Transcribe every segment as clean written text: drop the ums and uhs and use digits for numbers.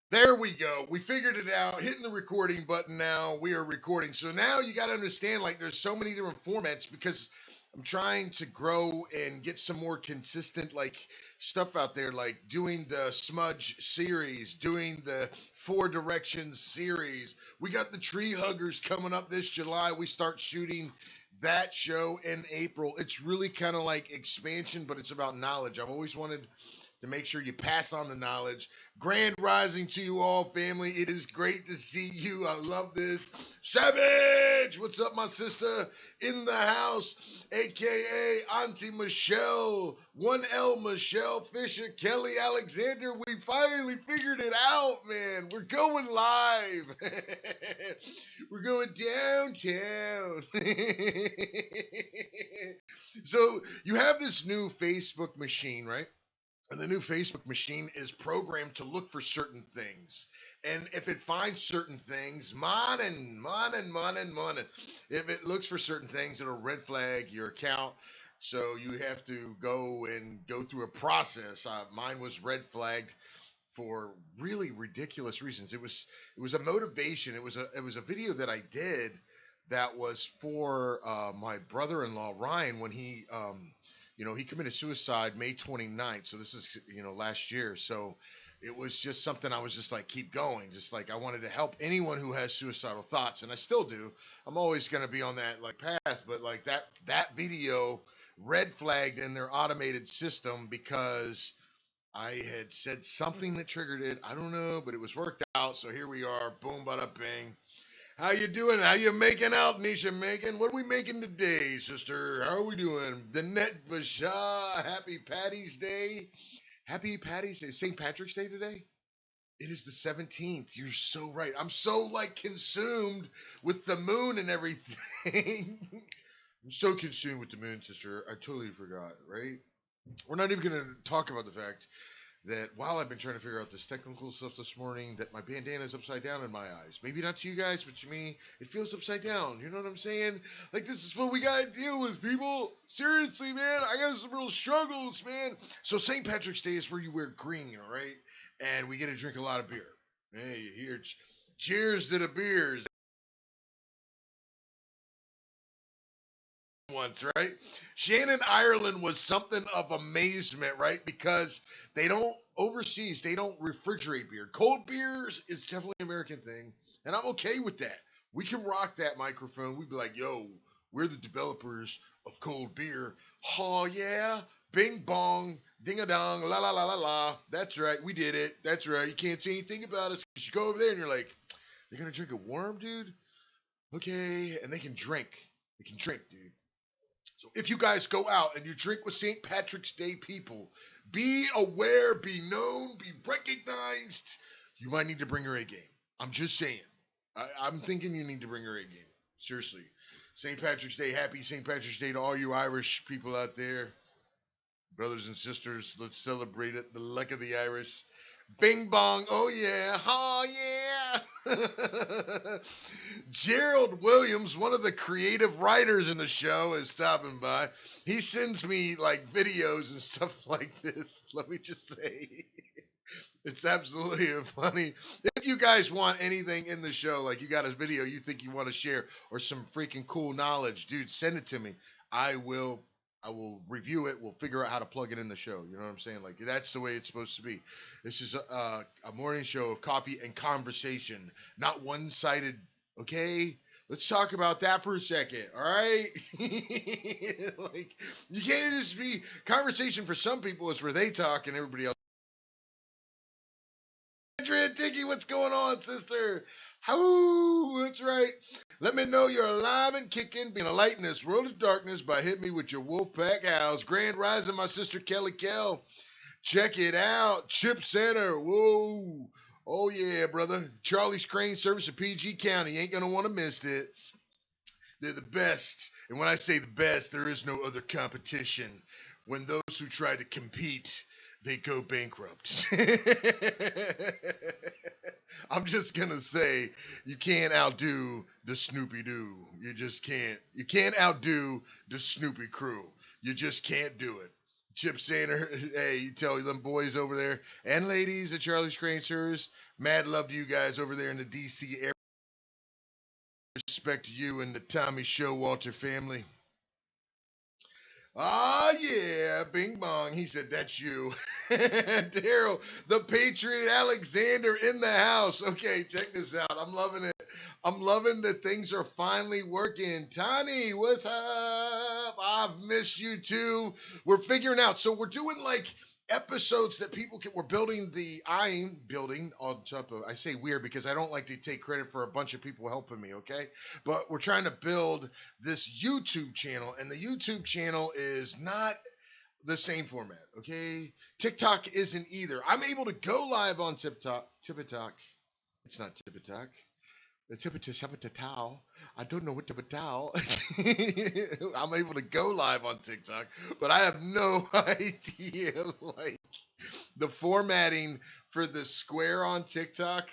There we go. We figured it out. Hitting the recording button now. We are recording. So now you got to understand, like, there's so many different formats because I'm trying to grow and get some more consistent, like, stuff out there, like doing the Smudge series, doing the Four Directions series. We got the Tree Huggers coming up this July. We start shooting that show in April. It's really kind of like expansion, but it's about knowledge. I've always wanted to make sure you pass on the knowledge. Grand rising to you all, family. It is great to see you. I love this. Savage! What's up, my sister? In the house, aka Auntie Michelle, 1L Michelle Fisher, Kelly Alexander. We finally figured it out, man. We're going live. We're going downtown. So, you have this new Facebook machine, right? And the new Facebook machine is programmed to look for certain things. And if it finds certain things, morning. If it looks for certain things, it'll red flag your account. So you have to go through a process. Mine was red flagged for really ridiculous reasons. It was a motivation. It was a video that I did that was for my brother-in-law Ryan when he committed suicide May 29th. So this is last year. So it was just something I was just like keep going, just like I wanted to help anyone who has suicidal thoughts, and I still do. I'm always going to be on that like path, but like that video red flagged in their automated system because I had said something that triggered it. I don't know, but it was worked out. So here we are. Boom, bada, bing. How you doing? How you making out, Nisha making? What are we making today, sister? How are we doing? Danette Bashaw, happy Patty's Day. Happy Patty's Day. St. Patrick's Day today? It is the 17th. You're so right. I'm so like consumed with the moon and everything. I'm so consumed with the moon, sister. I totally forgot, right? We're not even going to talk about the fact that while I've been trying to figure out this technical stuff this morning, that my bandana is upside down in my eyes. Maybe not to you guys, but to me, it feels upside down. You know what I'm saying? Like, this is what we gotta deal with, people. Seriously, man, I got some real struggles, man. So St. Patrick's Day is where you wear green, all right? And we get to drink a lot of beer. Hey, here, cheers to the beers. Once, right? Shannon, Ireland was something of amazement, right? Because they don't refrigerate beer. Cold beers is definitely an American thing, and I'm okay with that. We can rock that microphone. We'd be like, yo, we're the developers of cold beer. Oh, yeah. Bing bong, ding a dong, la la la la la. That's right. We did it. That's right. You can't say anything about us because you go over there and you're like, they're going to drink it warm, dude? Okay. And they can drink. They can drink, dude. So if you guys go out and you drink with St. Patrick's Day people, be aware, be known, be recognized. You might need to bring your A game. I'm just saying. I'm thinking you need to bring your A game. Seriously. St. Patrick's Day, happy St. Patrick's Day to all you Irish people out there. Brothers and sisters, let's celebrate it. The luck of the Irish. Bing bong. Oh yeah. Oh yeah. Gerald Williams, one of the creative writers in the show, is stopping by. He sends me like videos and stuff like this. Let me just say. It's absolutely funny. If you guys want anything in the show, like you got a video you think you want to share or some freaking cool knowledge, dude, send it to me. I will review it. We'll figure out how to plug it in the show. You know what I'm saying? Like that's the way it's supposed to be. This is a morning show of coffee and conversation, not one-sided. Okay, let's talk about that for a second. All right, like you can't just be conversation for some people is where they talk and everybody else. Andrea Dickey, what's going on, sister? How? That's right. Let me know you're alive and kicking, being a light in this world of darkness by hitting me with your Wolfpack howls. Grand Rising, my sister Kelly Kell. Check it out. Chip Center. Whoa. Oh, yeah, brother. Charlie's Crane Service of PG County. Ain't going to want to miss it. They're the best. And when I say the best, there is no other competition. When those who try to compete, they go bankrupt. I'm just gonna say you can't outdo the Snoopy Doo. You just can't. You can't outdo the Snoopy crew. You just can't do it. Chip Sander, hey, you tell them boys over there and ladies at Charlie's Crane Service, mad love to you guys over there in the DC area. Respect to you and the Tommy Showalter family. Ah, yeah, Bing Bong. He said, that's you. Daryl, the Patriot Alexander in the house. Okay, check this out. I'm loving it. I'm loving that things are finally working. Tani, what's up? I've missed you too. We're figuring out. So we're doing like episodes that people can. We're building the. I'm building on top of. I say weird because I don't like to take credit for a bunch of people helping me. Okay, but we're trying to build this YouTube channel, and the YouTube channel is not the same format. Okay, TikTok isn't either. I'm able to go live on TikTok. TikTok. It's not TikTok. The towel. I don't know what towel. I'm able to go live on TikTok, but I have no idea like the formatting for the square on TikTok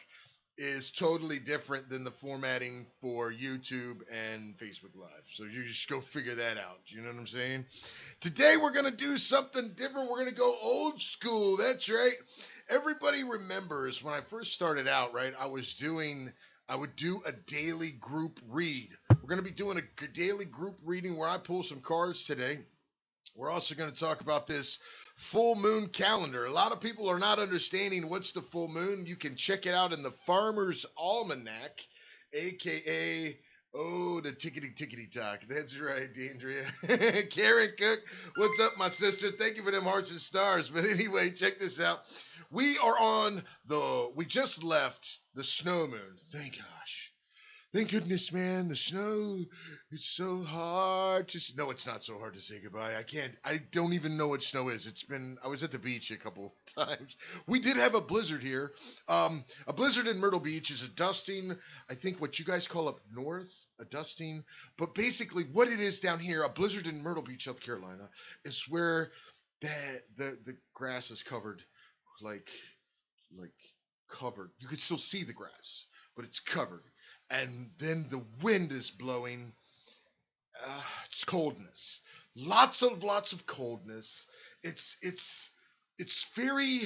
is totally different than the formatting for YouTube and Facebook Live. So you just go figure that out. You know what I'm saying? Today we're going to do something different. We're going to go old school. That's right. Everybody remembers when I first started out, right? I would do a daily group read. We're going to be doing a daily group reading where I pull some cards today. We're also going to talk about this full moon calendar. A lot of people are not understanding what's the full moon. You can check it out in the Farmer's Almanac, aka the tickety talk. That's right, Deandria. Karen Cook, what's up, my sister? Thank you for them hearts and stars. But anyway, check this out. We just left the snow moon. Thank gosh. Thank goodness, man. The snow, it's so hard to. No, it's not so hard to say goodbye. I don't even know what snow is. I was at the beach a couple times. We did have a blizzard here. A blizzard in Myrtle Beach is a dusting, I think what you guys call up north, a dusting. But basically, what it is down here, a blizzard in Myrtle Beach, South Carolina, is where the grass is covered, like covered. You can still see the grass, but it's covered. And then the wind is blowing. It's coldness. Lots of coldness. It's very.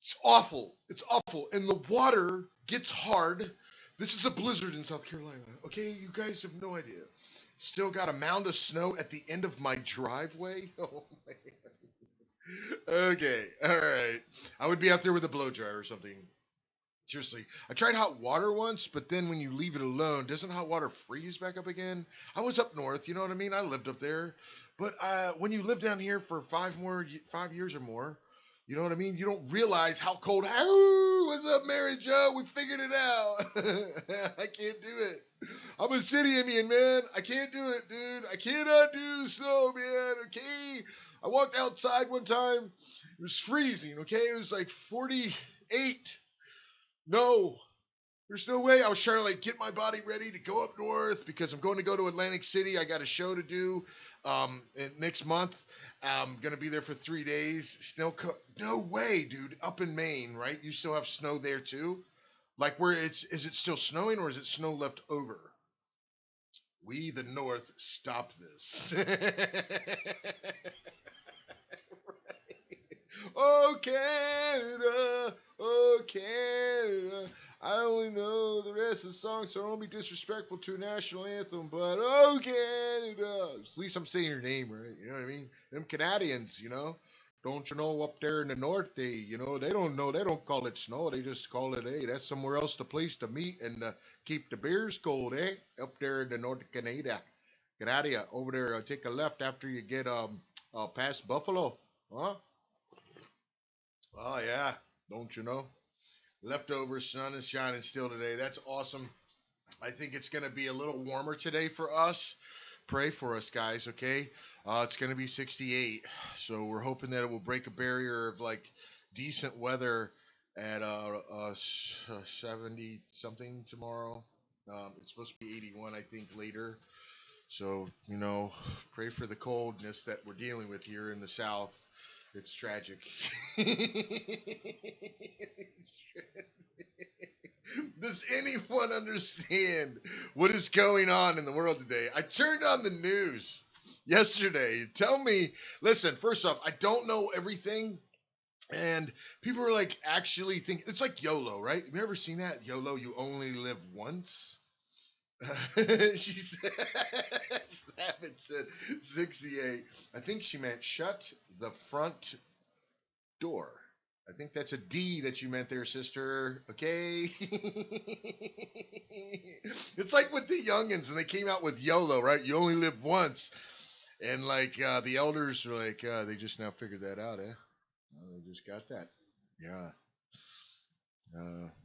It's awful. It's awful. And the water gets hard. This is a blizzard in South Carolina. Okay, you guys have no idea. Still got a mound of snow at the end of my driveway. Oh man. Okay, all right. I would be out there with a blow dryer or something. Seriously, I tried hot water once, but then when you leave it alone, doesn't hot water freeze back up again? I was up north, you know what I mean? I lived up there, but when you live down here for 5 years or more, you know what I mean? You don't realize how cold. Oh, what's up, Mary Jo? We figured it out. I can't do it. I'm a city Indian, man. I can't do it, dude. I cannot do the snow, man. Okay. I walked outside one time. It was freezing. Okay, it was like 48. No, there's no way. I was trying to like get my body ready to go up north because I'm going to go to Atlantic City. I got a show to do next month. I'm gonna be there for 3 days. No way, dude. Up in Maine, right? You still have snow there too. Like is it still snowing or is it snow left over? We the North stop this. Oh Canada, oh Canada. I only know the rest of the song, so I don't be disrespectful to a national anthem. But oh Canada, at least I'm saying your name right. You know what I mean? Them Canadians, you know. Don't you know up there in the north, they don't know. They don't call it snow. They just call it, hey, that's somewhere else, the place to meet and keep the beers cold, eh? Up there in the North of Canada. Canada, over there, take a left after you get past Buffalo. Huh? Oh yeah, don't you know? Leftover sun is shining still today. That's awesome. I think it's going to be a little warmer today for us. Pray for us, guys, okay? It's going to be 68. So we're hoping that it will break a barrier of like decent weather at 70 something tomorrow. It's supposed to be 81, I think, later. So, pray for the coldness that we're dealing with here in the South. It's tragic. Does anyone understand what is going on in the world today? I turned on the news. yesterday. Tell me, listen, first off, I don't know everything. And people are like actually think it's like YOLO, right? Have you ever seen that? YOLO, you only live once. She said, Savage said 68. I think she meant shut the front door. I think that's a D that you meant there, sister. Okay. It's like with the youngins, and they came out with YOLO, right? You only live once. And like the elders were like, they just now figured that out, eh? They just got that. Yeah.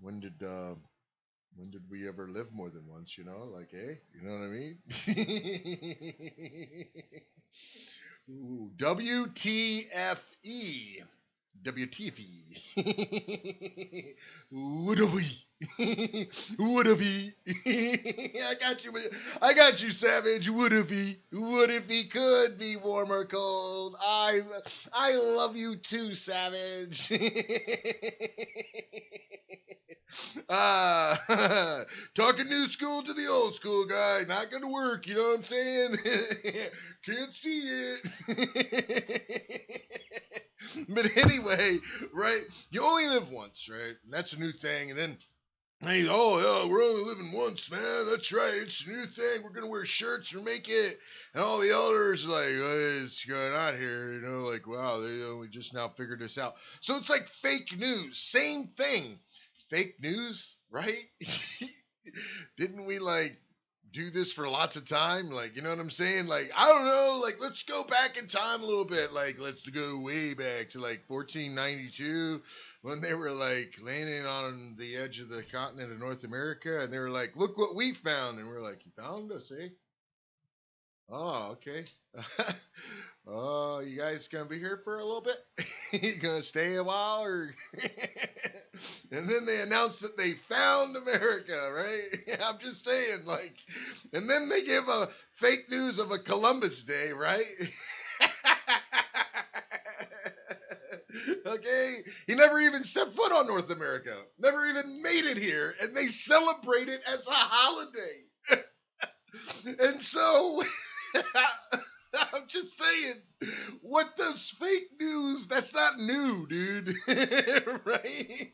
When did we ever live more than once? You know, like, eh? You know what I mean? Ooh, WTFE. WTFE. Would we? Would he? I got you. I got you, Savage. Would he? Would if he could be warm or cold? I love you too, Savage. Talking new school to the old school guy. Not gonna work. You know what I'm saying? Can't see it. But anyway, right? You only live once, right? And that's a new thing. And then, hey, oh yeah, we're only living once, man. That's right. It's a new thing. We're gonna wear shirts or make it. And all the elders are like, what's going on here? You know, like, wow, they only just now figured this out. So it's like fake news. Same thing. Fake news, right? Didn't we like do this for lots of time? Like, you know what I'm saying? Like, I don't know, like, let's go back in time a little bit. Like, let's go way back to like 1492 when they were like landing on the edge of the continent of North America, and they were like, look what we found. And we're like, you found us, eh? Oh, okay. Oh, you guys gonna be here for a little bit? You gonna stay a while, or? And then they announced that they found America, right? I'm just saying, like, and then they give a fake news of a Columbus Day, right? Okay, he never even stepped foot on North America, never even made it here, and they celebrate it as a holiday. And so. I'm just saying, what does fake news? That's not new, dude. Right?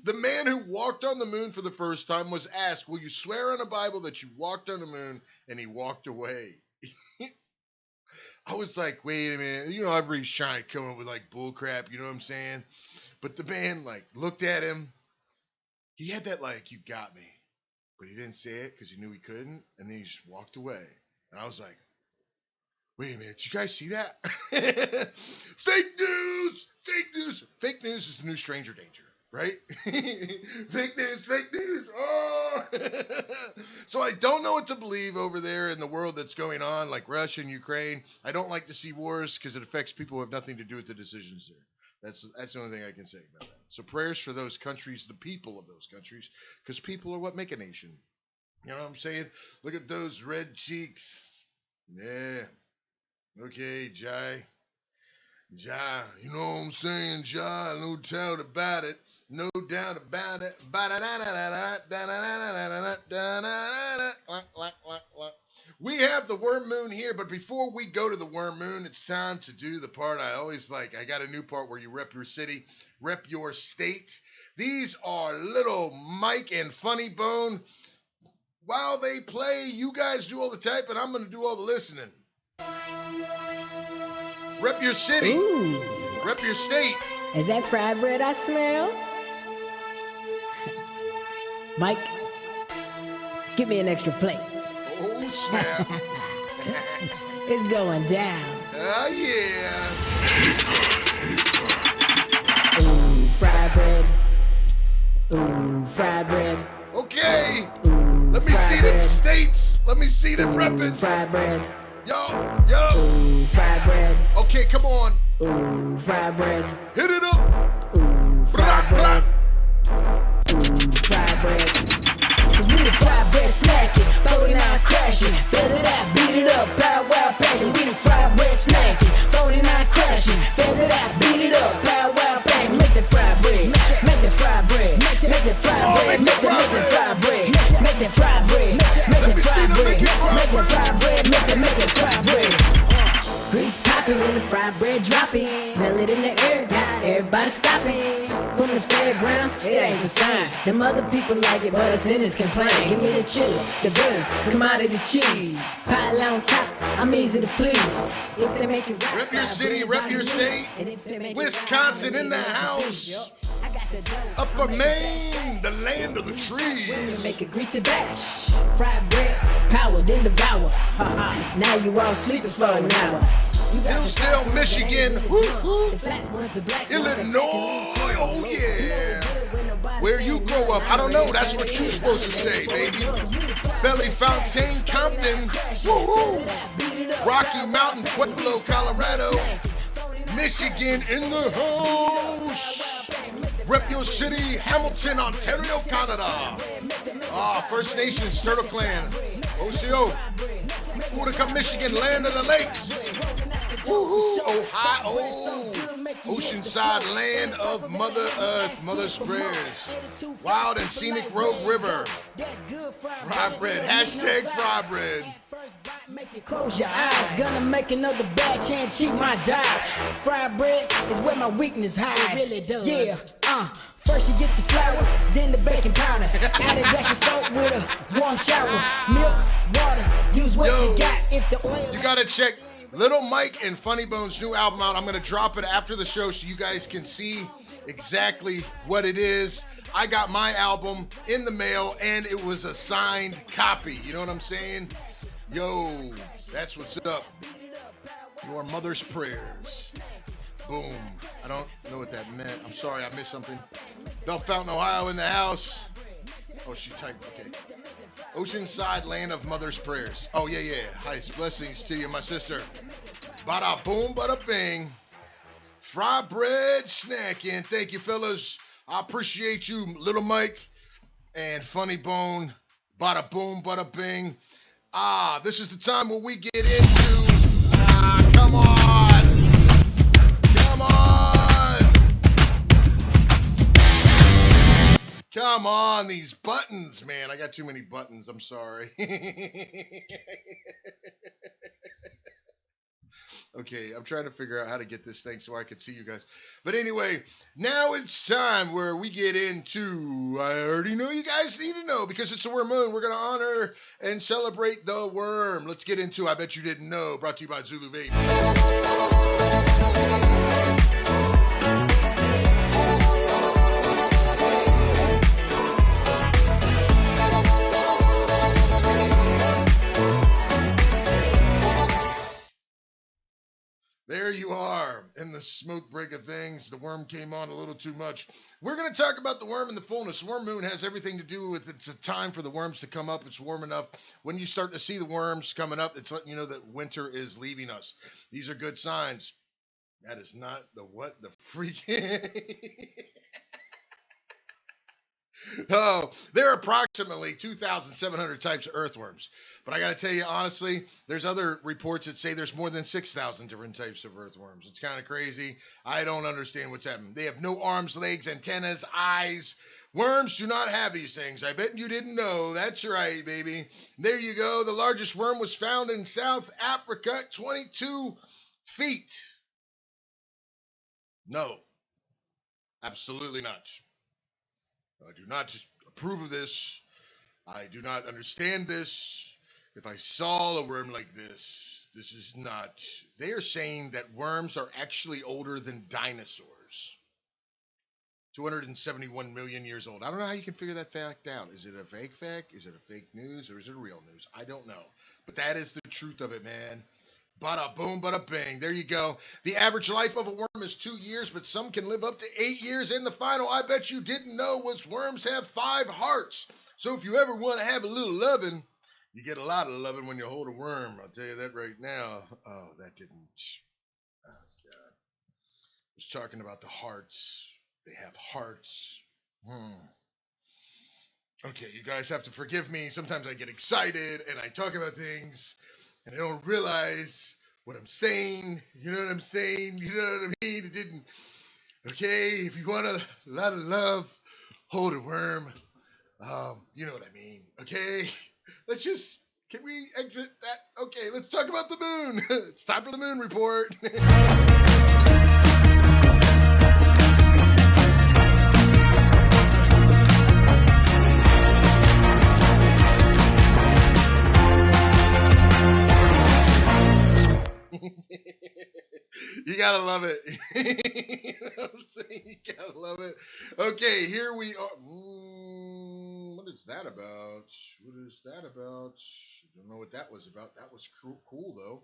The man who walked on the moon for the first time was asked, will you swear on a Bible that you walked on the moon? And he walked away. I was like, wait a minute. You know, everybody's trying to come up with like bull crap, you know what I'm saying? But the man like looked at him. He had that like, you got me. But he didn't say it because he knew he couldn't. And then he just walked away. And I was like, wait a minute, did you guys see that? Fake news! Fake news! Fake news is the new stranger danger, right? Fake news, fake news! Oh! So I don't know what to believe over there in the world that's going on, like Russia and Ukraine. I don't like to see wars because it affects people who have nothing to do with the decisions there. That's the only thing I can say about that. So prayers for those countries, the people of those countries, because people are what make a nation. You know what I'm saying? Look at those red cheeks. Yeah. Okay, Jai. Jai. You know what I'm saying, Jai? No doubt about it. No doubt about it. We have the worm moon here, but before we go to the worm moon, it's time to do the part I always like. I got a new part where you rep your city, rep your state. These are Little Mike and Funny Bone. While they play, you guys do all the typing, I'm going to do all the listening. Rep your city. Ooh. Rep your state. Is that fried bread I smell? Mike, give me an extra plate. Oh, snap. It's going down. Oh, yeah. Ooh, fried bread. Ooh, fried bread. Okay. Ooh, let me see them states. Let me see them repping. Fried bread. Yo. Ooh, fried bread. Okay, come on. Ooh, fried bread. Hit it up. Ooh, fried bread. Ooh, fried bread. Cause we the fried bread snacking, 49 crashing. Bet it out, beat it up, bow wow packing. We the fried bread snacking, 49 crashing. Bet it out, beat it up, bow wow packing. Make the fried bread, make the fried bread, make the fried bread, make the fried bread, make the fried bread, make the fried bread, make the fried bread, make the fried bread. battlegrounds, it ain't the sign. Them other people like it, but us Indians complain. Give me the chili, the beans, commodity cheese. Pile on top, I'm easy to please. If they make it right, Rep your city, rep your state. Wisconsin in the house. Upper Maine, the land of the trees. Make a greasy batch. Fried bread, power, then devour. Now you all sleeping for an hour. Hillsdale, Michigan. Illinois, oh yeah. Where you grow up, I don't know, that's what you're supposed to say, baby. Belly Fountain, Compton, woo-hoo. Rocky Mountain, Pueblo, Colorado. Michigan in the house. Rep your city, Hamilton, Ontario, Canada. First Nations, Turtle Clan, OCO. Utica, Michigan, land of the lakes. Woohoo, Ohio. Oceanside, land of Mother Earth, Mother's prayers. Wild and scenic Rogue River. Fry bread, hashtag fry bread. Close your eyes, gonna make another batch and cheat my diet. Fried bread is where my weakness hides. It really does. Yeah, first you get the flour, then the baking powder. Add a dash of salt with a warm shower. Milk, water, use what you got. If the oil you gotta check Little Mike and Funny Bone's new album out. I'm gonna drop it after the show so you guys can see exactly what it is. I got my album in the mail and it was a signed copy. You know what I'm saying? Yo, that's what's up. Your mother's prayers. Boom. I don't know what that meant. I'm sorry, I missed something. Bell Fountain, Ohio in the house. Oh, she typed, okay. Oceanside, land of mother's prayers. Oh, yeah. Highest blessings to you, my sister. Bada boom, bada bing. Fry bread snacking. Thank you, fellas. I appreciate you, Little Mike and Funny Bone. Bada boom, bada bing. This is the time where we get into, come on. Come on, these buttons, man. I got too many buttons. I'm sorry. Okay, I'm trying to figure out how to get this thing so I can see you guys. But anyway, now it's time where we get into, I already know you guys need to know because it's a worm moon. We're going to honor and celebrate the worm. Let's get into I Bet You Didn't Know, brought to you by Zulu Vape. There you are, in the smoke break of things. The worm came on a little too much. We're going to talk about the worm and the fullness. Worm moon has everything to do with it's a time for the worms to come up. It's warm enough. When you start to see the worms coming up, it's letting you know that winter is leaving us. These are good signs. That is not the what the freak. Oh, there are approximately 2,700 types of earthworms. But I got to tell you, honestly, there's other reports that say there's more than 6,000 different types of earthworms. It's kind of crazy. I don't understand what's happening. They have no arms, legs, antennas, eyes. Worms do not have these things. I bet you didn't know. That's right, baby. There you go. The largest worm was found in South Africa, 22 feet. No, absolutely not. I do not approve of this. I do not understand this. If I saw a worm like this, this is not. They are saying that worms are actually older than dinosaurs. 271 million years old. I don't know how you can figure that fact out. Is it a fake fact? Is it a fake news? Or is it real news? I don't know. But that is the truth of it, man. Bada boom, bada bang. There you go. The average life of a worm is 2 years, but some can live up to 8 years. And the final, I bet you didn't know, was worms have 5 hearts. So if you ever want to have a little loving, you get a lot of loving when you hold a worm. I'll tell you that right now. Oh, that didn't. Oh, God. I was talking about the hearts. They have hearts. Okay, you guys have to forgive me. Sometimes I get excited and I talk about things and I don't realize what I'm saying. You know what I'm saying? You know what I mean? It didn't. Okay, if you want a lot of love, hold a worm. You know what I mean. Okay, can we exit that? Okay, let's talk about the moon. It's time for the moon report. gotta love it. You know what I'm saying? You gotta love it. Okay, here we are. What is that about? What is that about? Don't know what that was about. That was cool though.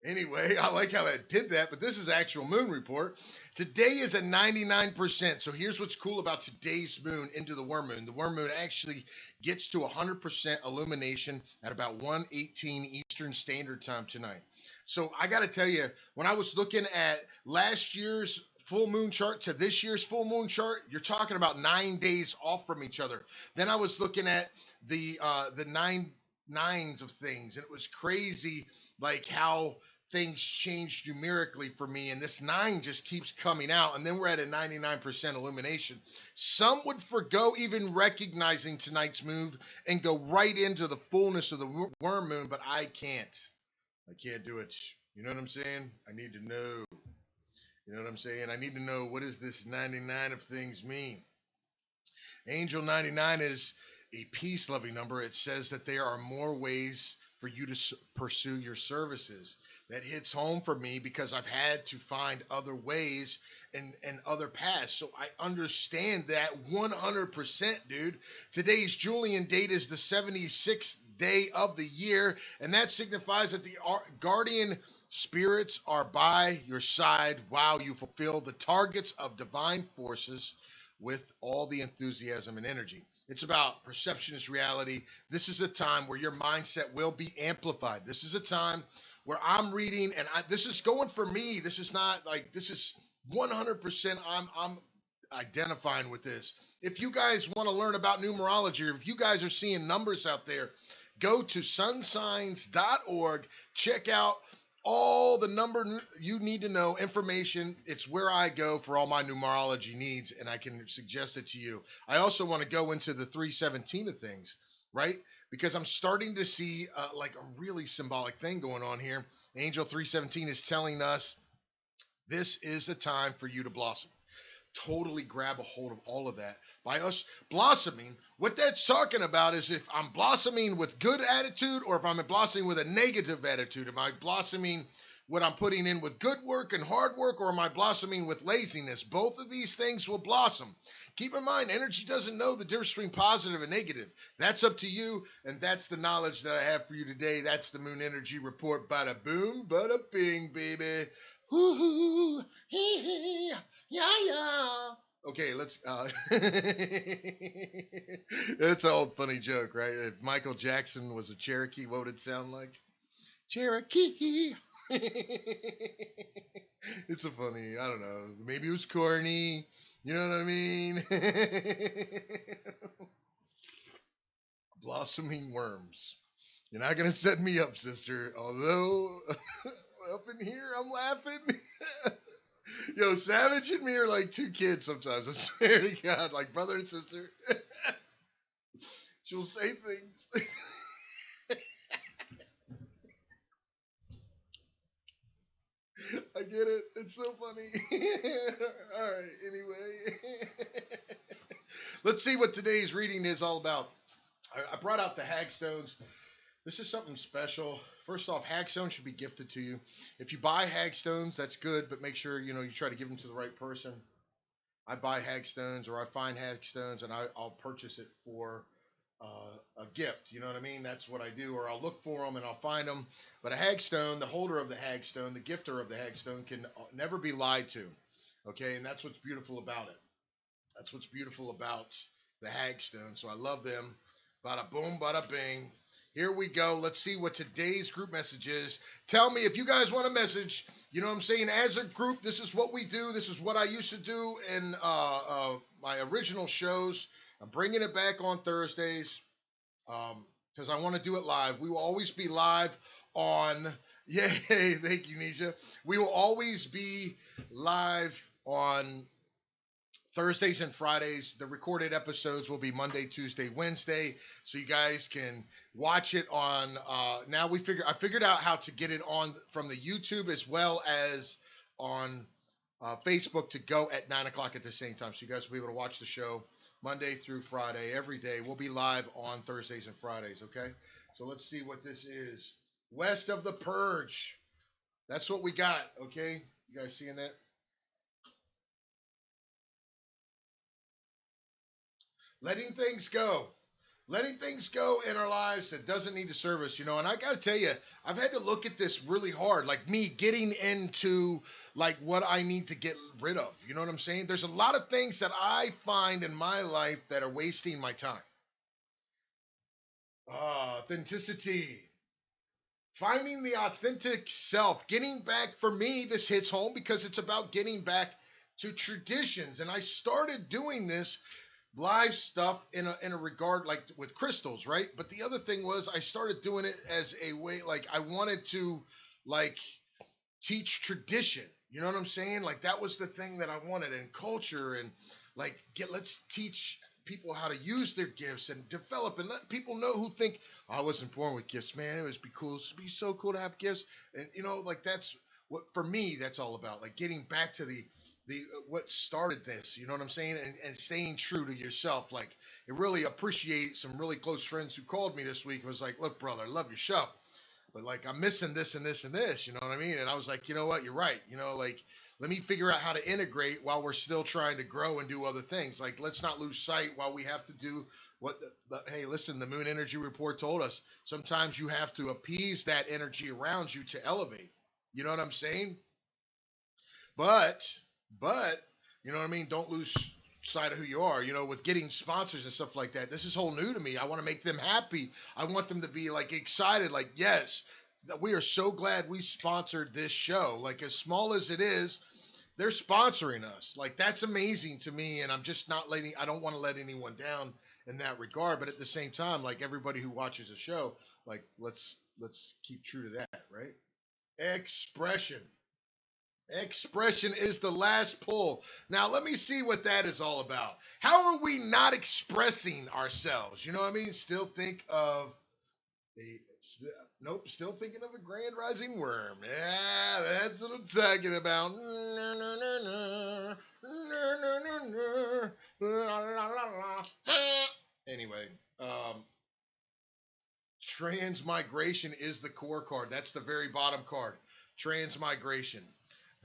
Anyway, I like how I did that, but this is actual moon report. Today is at 99%. So here's what's cool about today's moon into the worm moon. The worm moon actually gets to 100% illumination at about 1:18 Eastern Standard Time tonight. So I got to tell you, when I was looking at last year's full moon chart to this year's full moon chart, you're talking about 9 days off from each other. Then I was looking at the nines of things, and it was crazy, like how things changed numerically for me, and this nine just keeps coming out, and then we're at a 99% illumination. Some would forgo even recognizing tonight's move and go right into the fullness of the worm moon, but I can't. I can't do it. You know what I'm saying? I need to know. You know what I'm saying? I need to know, what does this 99 of things mean? Angel 99 is a peace loving number. It says that there are more ways for you to pursue your services. That hits home for me because I've had to find other ways and other paths. So I understand that 100%, dude. Today's Julian date is the 76th day of the year, and that signifies that the guardian spirits are by your side while you fulfill the targets of divine forces with all the enthusiasm and energy. It's about perception is reality. This is a time where your mindset will be amplified. This is a time where I'm reading, and this is going for me. This is not like, this is 100%. I'm identifying with this. If you guys want to learn about numerology, or if you guys are seeing numbers out there, go to sunsigns.org. Check out all the number you need to know information. It's where I go for all my numerology needs, and I can suggest it to you. I also want to go into the 317 of things, right? Because I'm starting to see like a really symbolic thing going on here. Angel 317 is telling us this is the time for you to blossom. Totally grab a hold of all of that. By us blossoming, what that's talking about is if I'm blossoming with good attitude or if I'm blossoming with a negative attitude. Am I blossoming what I'm putting in with good work and hard work, or am I blossoming with laziness? Both of these things will blossom. Keep in mind, energy doesn't know the difference between positive and negative. That's up to you, and that's the knowledge that I have for you today. That's the Moon Energy Report. Bada boom, bada bing, baby. Hoo-hoo, hee-hee. Yeah, yeah. Okay, let's. It's an old funny joke, right? If Michael Jackson was a Cherokee, what would it sound like? Cherokee. It's a funny. I don't know. Maybe it was corny. You know what I mean? Blossoming worms. You're not gonna set me up, sister. Although up in here, I'm laughing. Yo, Savage and me are like two kids sometimes. I swear to God, like brother and sister. She'll say things. I get it. It's so funny. All right. Anyway, let's see what today's reading is all about. I brought out the Hagstones. This is something special. First off, Hagstones should be gifted to you. If you buy Hagstones, that's good, but make sure you try to give them to the right person. I buy Hagstones, or I find Hagstones, and I'll purchase it for a gift. You know what I mean? That's what I do. Or I'll look for them and I'll find them. But a Hagstone, the holder of the Hagstone, the gifter of the Hagstone, can never be lied to. Okay, and that's what's beautiful about it. That's what's beautiful about the Hagstone. So I love them. Bada boom, bada bing. Here we go. Let's see what today's group message is. Tell me if you guys want a message. You know what I'm saying? As a group, this is what we do. This is what I used to do in my original shows. I'm bringing it back on Thursdays because I want to do it live. We will always be live on. Yay! Thank you, Nisha. We will always be live on Thursdays and Fridays. The recorded episodes will be Monday, Tuesday, Wednesday, so you guys can watch it on. Now I figured out how to get it on from the YouTube as well as on Facebook to go at 9 o'clock at the same time, so you guys will be able to watch the show Monday through Friday every day. We'll be live on Thursdays and Fridays. Okay, so let's see what this is. West of the Purge. That's what we got. Okay. You guys seeing that? Letting things go. Letting things go in our lives that doesn't need to serve us, and I got to tell you, I've had to look at this really hard, like me getting into like what I need to get rid of. You know what I'm saying? There's a lot of things that I find in my life that are wasting my time. Authenticity. Finding the authentic self, getting back. For me, this hits home because it's about getting back to traditions. And I started doing this live stuff in a regard like with crystals, right? But the other thing was I started doing it as a way, like I wanted to like teach tradition. You know what I'm saying? Like that was the thing that I wanted, in culture, and like let's teach people how to use their gifts and develop and let people know who think, "Oh, I wasn't born with gifts, man. It would be cool. It'd be so cool to have gifts." And like that's what for me that's all about. Like getting back to the what started this. You know what I'm saying? And staying true to yourself. Like it really appreciate some really close friends who called me this week and was like, "Look, brother, I love your show, but like I'm missing this and this and this." You know what I mean? And I was like, you know what? You're right. Like let me figure out how to integrate while we're still trying to grow and do other things. Like let's not lose sight while we have to do what hey, listen, the moon energy report told us sometimes you have to appease that energy around you to elevate. You know what I'm saying? But but you know what I mean? Don't lose sight of who you are. With getting sponsors and stuff like that. This is whole new to me. I want to make them happy. I want them to be like excited, like, yes, that we are so glad we sponsored this show. Like as small as it is, they're sponsoring us. Like that's amazing to me, and I'm just not letting. I don't want to let anyone down in that regard. But at the same time, like everybody who watches a show, like let's keep true to that, right? Expression. Expression is the last pull. Now let me see what that is all about. How are we not expressing ourselves? You know what I mean? Still think of a nope, still thinking of a grand rising worm. Yeah, that's what I'm talking about. Anyway, transmigration is the core card. That's the very bottom card. Transmigration.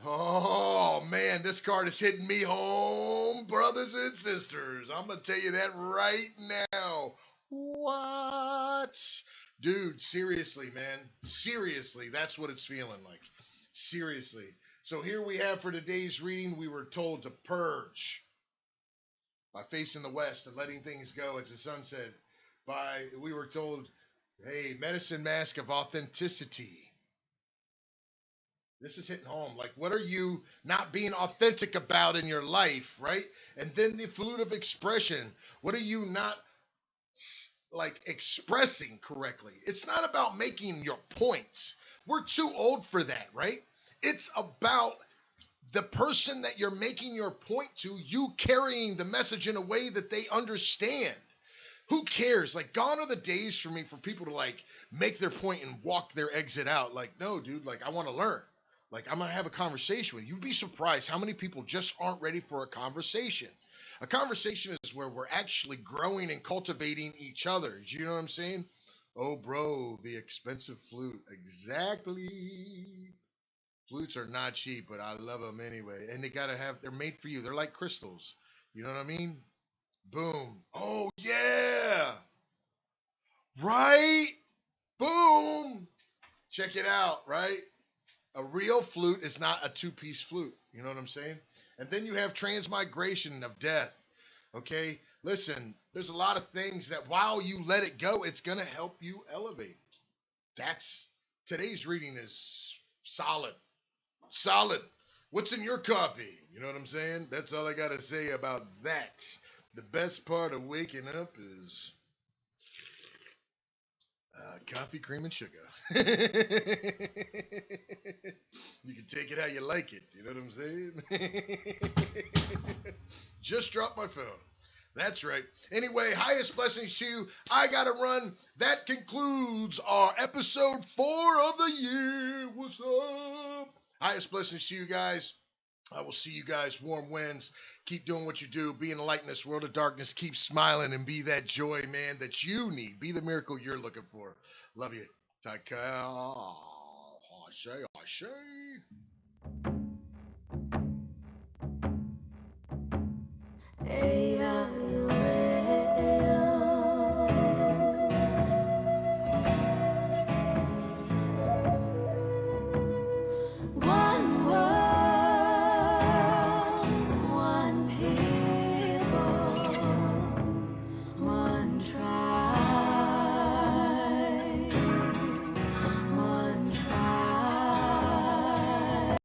Oh man, this card is hitting me home, brothers and sisters. I'm gonna tell you that right now. What? Dude, seriously, man. Seriously, that's what it's feeling like. Seriously. So here we have for today's reading, we were told to purge by facing the west and letting things go, as the sun said. We were told, hey, medicine mask of authenticity. This is hitting home. Like, what are you not being authentic about in your life, right? And then the flute of expression. What are you not like expressing correctly? It's not about making your points. We're too old for that, right? It's about the person that you're making your point to, you carrying the message in a way that they understand. Who cares? Like, gone are the days for me for people to like make their point and walk their exit out. Like, no, dude, like I want to learn. Like, I'm going to have a conversation with you. You'd be surprised how many people just aren't ready for a conversation. A conversation is where we're actually growing and cultivating each other. Do you know what I'm saying? Oh, bro, the expensive flute. Exactly. Flutes are not cheap, but I love them anyway. And they're made for you. They're like crystals. You know what I mean? Boom. Oh, yeah. Right? Boom. Check it out, right? A real flute is not a two-piece flute. You know what I'm saying? And then you have transmigration of death. Okay? Listen, there's a lot of things that while you let it go, it's going to help you elevate. That's today's reading is solid. Solid. What's in your coffee? You know what I'm saying? That's all I got to say about that. The best part of waking up is coffee, cream, and sugar. You can take it how you like it. You know what I'm saying? Just dropped my phone. That's right. Anyway, highest blessings to you. I got to run. That concludes our episode 4 of the year. What's up? Highest blessings to you guys. I will see you guys. Warm winds. Keep doing what you do. Be in the light in this world of darkness. Keep smiling and be that joy, man, that you need. Be the miracle you're looking for. Love you. Take care. I say. Hey.